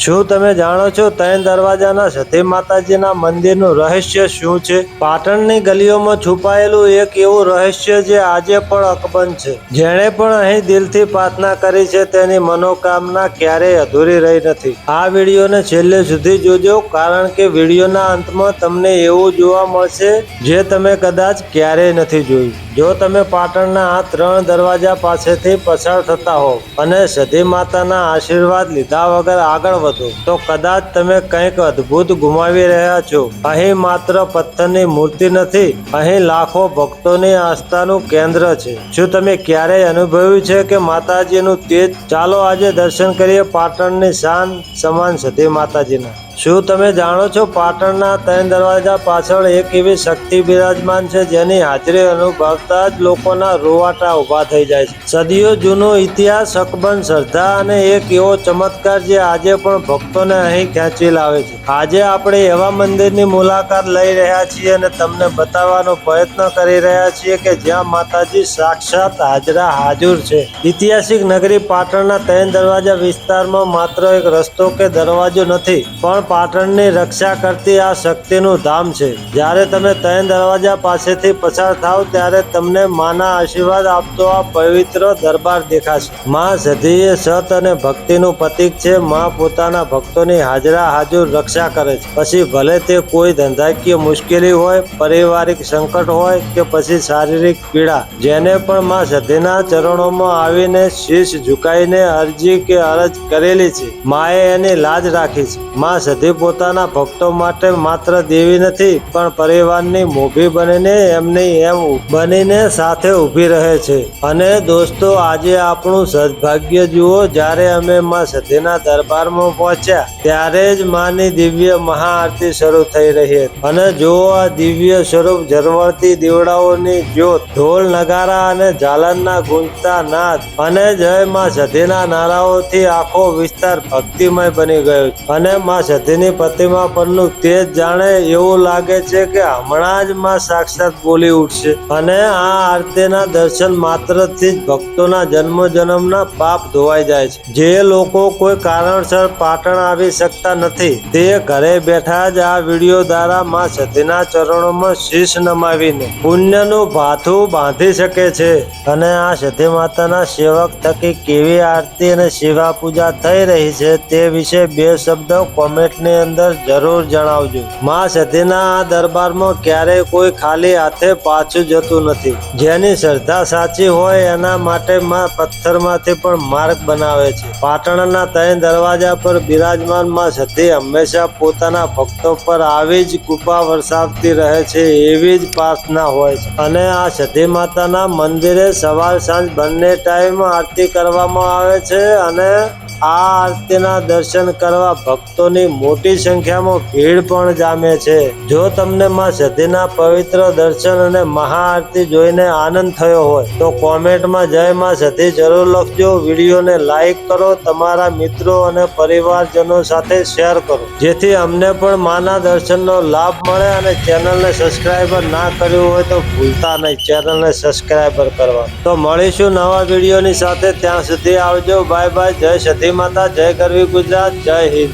શું તમે જાણો છો ત્રણ દરવાજાના સતી માતાજીના મંદિરનું રહસ્ય શું છે? પાટણની ગલીઓમાં છુપાયેલું એક એવું રહસ્ય જે આજે પણ અકબંધ છે. જેણે પણ અહીં દિલથી પ્રાર્થના કરી છે તેની મનોકામના ક્યારેય અધૂરી રહી નથી. આ વિડીયોને છેલ્લે સુધી જોજો, કારણ કે વિડીયોના અંતમાં તમને એવું જોવા મળશે જે તમે કદાચ ક્યારેય નથી જોયું. જો તમે પાટણના આ ત્રણ દરવાજા પાસેથી પસાર થતા હોવ અને સતી માતાના આશીર્વાદ લીધા વગર આગળ વધો તો કદાચ તમે કંઈક અદ્ભુત ગુમાવી રહ્યા છો. અહીં માત્ર પથ્થરની મૂર્તિ નથી, અહીં લાખો ભક્તોની આસ્થાનું કેન્દ્ર છે. શું તમે ક્યારેય અનુભવ્યું છે કે માતાજીનું તેજ? ચાલો આજે દર્શન કરીએ પાટણની શાન સમાન સતી માતાજીના. શું તમે જાણો છો પાટણના ત્રણ દરવાજા પાછળ એક એવી શક્તિ બિરાજમાન છે જેની હાજરી અનુભવતા જ લોકોના રૂવાટા ઊભા થઈ જાય છે. સદીઓ જૂનો ઇતિહાસ, અકબંધ શ્રદ્ધા અને એક એવો ચમત્કાર જે આજે પણ ભક્તોને અહીં ખેંચી લાવે છે. આજે આપણે એવા મંદિરની મુલાકાત લઈ રહ્યા છીએ અને તમને બતાવવાનો પ્રયત્ન કરી રહ્યા છીએ કે જ્યાં માતાજી સાક્ષાત હાજર છે. ઐતિહાસિક નગરી પાટણના ત્રણ દરવાજા વિસ્તારમાં માત્ર એક રસ્તો કે દરવાજો નથી, પણ પાટણની રક્ષા કરતી આ શક્તિનું ધામ છે. જ્યારે તમે ત્રણ દરવાજા પાસેથી પસાર થાવ ત્યારે તમને માના આશીર્વાદ આપતો આ પવિત્ર દરબાર દેખાશે. માં સતી એ સત અને ભક્તિનું પ્રતીક છે. માં પોતાના ભક્તોની હાજર રક્ષા કરે છે. પછી ભલે તે કોઈ ધંધાકીય મુશ્કેલી હોય, પારિવારિક સંકટ હોય કે પછી શારીરિક પીડા, જેને પણ માં સતીના ચરણોમાં આવીને શીશ ઝુકાઈને અરજી કે અરજ કરેલી છે, માએ એની લાજ રાખી છે. માં સતી પોતાના ભક્તો માટે માત્ર દેવી નથી, પણ પરિવારની મોભી બનીને બનીને સાથે ઊભી રહે છે. અને દોસ્તો, આજે આપણું સદભાગ્ય જુઓ, જ્યારે અમે માં સતીના દરબારમાં પહોંચ્યા ત્યારે જ માની દિવ્ય મહાઆરતી શરૂ થઈ રહી હતી. અને જો આ દિવ્ય સ્વરૂપ ઝળવળતી દીવડાઓની જ્યોત, ઢોલ નગારા અને ઝાલરના ગુંજતા નાદ અને જય માં સતીના નારાઓથી આખો વિસ્તાર ભક્તિમય બની ગયો છે. અને માં સતીની પ્રતિમા પરનું તેજ જાણે એવું લાગે છે કે હમણાં જ માં સાક્ષાત બોલી ઉઠશે. અને આ આરતીના દર્શન માત્રથી જ ભક્તોના જન્મના પાપ ધોવાઈ જાય છે. જે લોકો કોઈ કારણસર પાટણ આવી શકતા નથી, તે ઘરે બેઠા જ આ વિડીયો દ્વારા માં સતીના ચરણોમાં શીશ નમાવીને પુણ્યનું ભાથું બાંધી શકે છે. અને આ સતી માતાના સેવક થકી કેવી આરતી અને સેવા પૂજા થઈ રહી છે તે વિશે બે શબ્દ કોમેન્ટની અંદર જરૂર જણાવજો. માં સતીના આ દરબારમાં ક્યારેય કોઈ ખાલી હાથે પાછું જતું નથી. જેની શ્રદ્ધા સાચી હોય એના માટે માં પથ્થરમાંથી પણ માર્ગ બનાવે છે. પાટણના ત્રણ દરવાજા પર બિરાજમાન માં સતી હંમેશા પોતાના ભક્તો પર આવી જ કૃપા વરસાવતી રહે છે, એવી જ પ્રાર્થના હોય છે. અને આ સતી માતાના મંદિરે સવાર સાંજ બંને ટાઈમ આરતી કરવામાં આવે છે. અને આ આરતીના દર્શન કરવા ભક્તોની મોટી સંખ્યામાં ભીડ પણ જામે છે. જો તમને માં સતીના પવિત્ર દર્શન અને મહાઆરતી જોઈને આનંદ થયો હોય તો કોમેન્ટમાં જય માં સતી જરૂર લખજો. વિડીયોને લાઈક કરો, તમારા મિત્રો અને પરિવારજનો સાથે શેર કરો, જેથી અમને પણ માના દર્શનનો લાભ મળે. અને ચેનલને સબસ્ક્રાઈબર ના કર્યું હોય તો ભૂલતા નહીં ચેનલને સબસ્ક્રાઈબર કરવા. તો મળીશું નવા વિડીયોની સાથે. ત્યાં સુધી આવજો. Bye bye. જય સતી માતા, જય ગરવી ગુજરાત, જય હિન્દ.